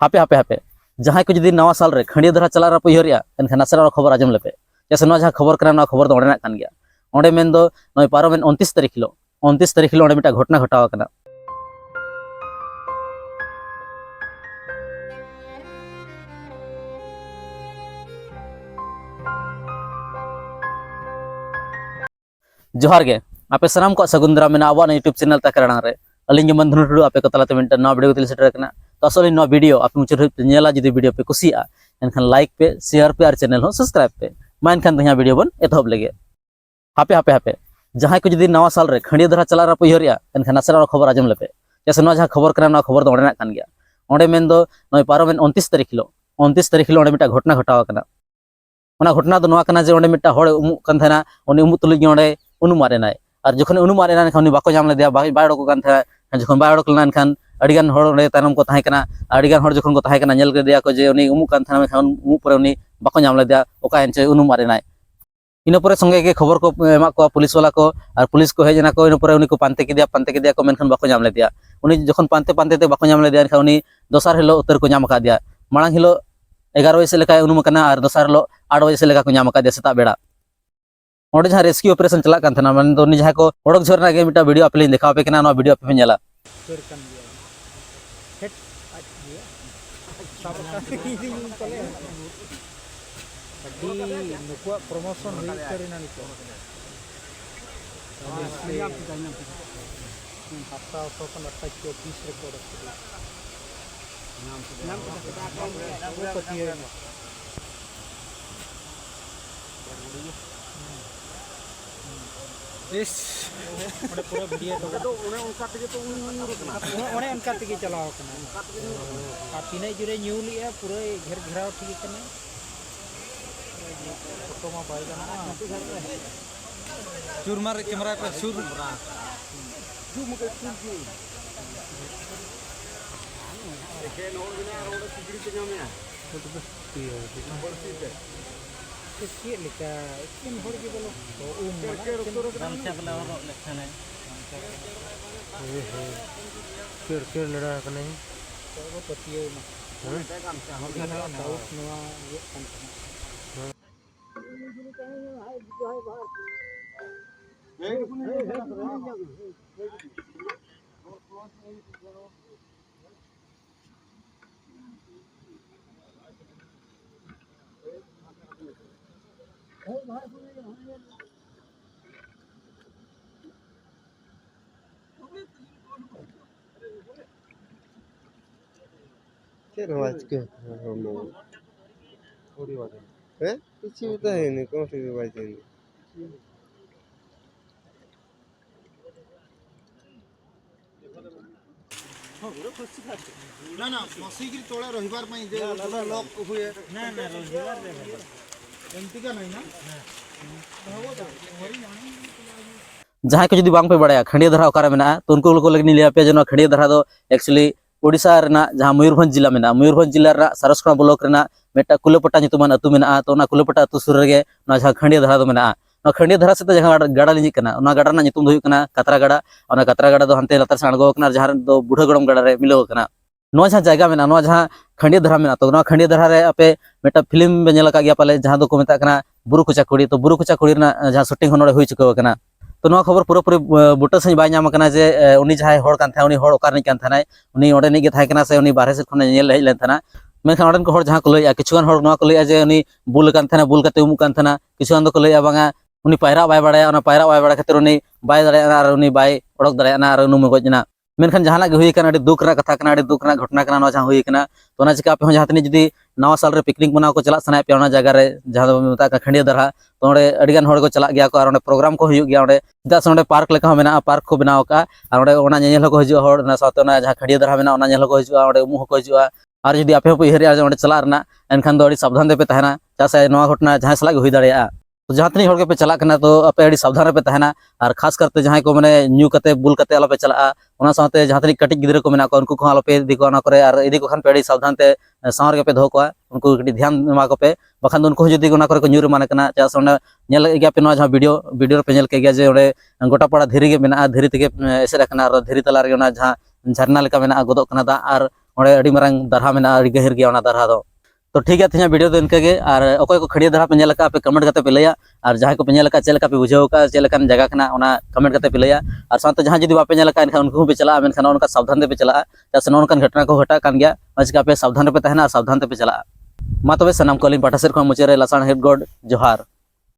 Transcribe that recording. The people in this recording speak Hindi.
हापे हापे हापे जहाँ को जुदी नवा साल रे खंडिया धरा चला रहा उयहरिया एनखान नासेना खबर आजम लेपे जैसे जहाँ खबर करना खबर दो गया ओंडे मेन दो नय पारमेन 29 तारीख हिलो 29 तारीख हिलो ओंडे मिटा घटना घटाव कना जोहार गे आपे सनाम को सगुंदरा में आवा यूट्यूब चैनल तकराना रे अलिंग मन धनुटू आपे को तलाते मिनट नवा वीडियो तिल सेटर कना तो असली नवा वीडियो आपे मुचर नेला जदी वीडियो पे कुसिया एनखान लाइक पे शेयर पे और चैनल हो सब्सक्राइब पे मा एनखान तहिया वीडियो बन एतहब लेगे हापे हापे हापे जहाँ को जुदी नवा साल रे खंडिया धरा चला रहा उयहरिया एनखान नासेना खबर आजम लेपे जैसे जहाँ खबर करना खबर दो गया ओंडे मेन दो नय पारमेन 29 तारीख हिलो 29 तारीख हिलो ओंडे मिटा घटना घटाव कना ओना घटना दो नवा कना जे ओंडे मिटा होड़ उमुक कान थाना उनी उमुक तुलुज ओंडे उनुमारेनाय और जखन उनुमारेना एनखान बाको जाम लेदिया बाय ओडोक कान था जखन बाय ओडोक लेना एनखान अडिगान होड़ ओंडे तायनम को ताहे कना अडिगान होड़ जखन को ताहे कना नेल केदिया को जे उनी उमुक कान थाना एनखान उमुक परे उनी बाको जाम लेदिया ओका एनचे उनुमारेनाय इन पर संगे के खबर को एमा को पुलिस वाला को और पुलिस को हेजना को इन पर उनी को पांते केदिया को मेनखान बाको जाम लेदिया उनी जखन पांते पांते ते बाको जाम लेदिया एनखान उनी दोसार हिलो उत्तर को जाम का दिया मांग हिलो 11 बजे से लेका उनुम कना और दोसार हिलो 8 बजे से लेका को जाम का दिया सेता बेड़ा ओंडे जहाँ रेस्क्यू ऑपरेशन चला कान थाना माने तो उनी जहाँ को ओडक झरना के मिटा वीडियो आपले दिखाव पे कना वीडियो पे नेला प्रमोशन पूरा वीडियो चलाव तीन जोरे न्यू लिया पूरा घेर घेराव ठीक है फोटो में बाई चूर मार कैमरा पे चूर क्या आवाज के है कुछ होता है नहीं कौन सी आवाज है ना ना मसीगिरी तोड़ा रविवार में जे लॉक हुए ना ना रविवार रे एमती का नहीं ना जहाँ को जुदी बांग पे बड़ाया खंडिया धरा ओकारे मेना तो उनको लोग लगे लिया पे जनो खंडिया धरा दो एक्चुअली ओडिशा रेना जहाँ मयूरभंज जिला मेना मयूरभंज जिला रा सारसखोना ब्लॉक रेना मेटा कुलेपटा नितुमान अतु मेना तो ना कुलेपटा अतु सुर रे ना जहाँ खंडिया धरा दो मेना ना खंडिया धरा से जहाँ गाड़ा लिंजी कना ना गाड़ा ना नितुम दो कना कतरा गाड़ा दो हंते लतार से अणगो कना जहाँ दो बूढ़ा गड़म गाड़ा रे मिलो कना नो जहाँ जगह मेना नो जहाँ खंडिया धरा मेना तो ना खंडिया धरा रे आपे मेटा फिल्म बे नेला का गया पाले जहाँ दो को मेता कना बुरु कुचा कुड़ी तो बुरु कुचा कुड़ी ना जहाँ शूटिंग होनोड़े हुई चुका कना तो ना खबर पूरा पूरी बुटा सही बाय नाम कना जे उनी जहाँ होड़ कान था उनी होड़ ओकार नहीं कान था उनी ओडे नहीं थाय कना से उनी बाहर से खन नेल हेज लेन था मेनखान ओडन को होड़ जहाँ को लइया किछुगान होड़ नवा को लइया जे उनी बुल कान था बुल कते उमुक कान था किछुगान दो को लइया बांगा उनी पायरा बाय बाड़ाया ओना पायरा बाय बाड़ा खातिर उनी बाय दाड़ाया और उनी बाय ओडक दाड़ाया और उनु मगजना मेनखान जहां हुई दुख कथा घटना घटना जहाँ हुई तो चिका पे जहाँ तनी जुदी नवा साल रे पिकनिक मनाव को चला सना पे जगह रे जहाँ मत खंडिया धरा तो अड़िगान होड़ को चला गया को और प्रोग्राम को हुई गया चदा से पार्क लेका मेना पार्क को बनाव का और नेल को हजू होड़ साथ जहाँ खंडिया धरा मेना नेल को हजूआ उमु को हजूआ और जुदी आपे पे उयहर चला एनखान दो सावधान पे तहना चदा से नवा घटना जहाँ सला हुई दाड़ा तो जहाँ तनी होड़ के पे चला तो आपे सावधान पे तहना और खास करते जहाँ को मैंने न्यू करते बुल करते आलो पे चला साथे जहाँ तनी कटिज गिद्रा को मेना को उनको आलो पे इदी को करे और इदी को खान पे सावधान ते सावर के पे दो को उनको ध्यान एमा को पे बखान उनको जुदी करे को न्यूर माने कना चदा से नेल गया पे जहाँ वीडियो पे नेल के गया जे गोटा पड़ा धीरे के मेना धीरे तेगे एसेर कना और धीरे तला रे जहाँ झरना लेका मेना गोदोग कना दा और ओंडे अड़ी मारंग दरहा मेना अड़ी गहिर गया ओना दरहा दो तो ठीक है तेज वीडियो तो इनके गे और अकोय को खड़िया दरहा पे नेल का पे कमेंट करते पे लैया और जहां को पे नेल का चेल का पे बुझाव का चेल का जगह कना ओना कमेंट करते पे लैया और साथ जहां जदी बापे नेल का इनका उनको पे चला मेन खाना उनका सावधान ते पे चला जैसे नौन घटना को घटा कान गया मजका पे सावधान पे तहना सावधान ते पे चला मा तबे सनाम कॉलिंग पाटा सेर को मुचेरे लसाण हेड गॉड जोहार।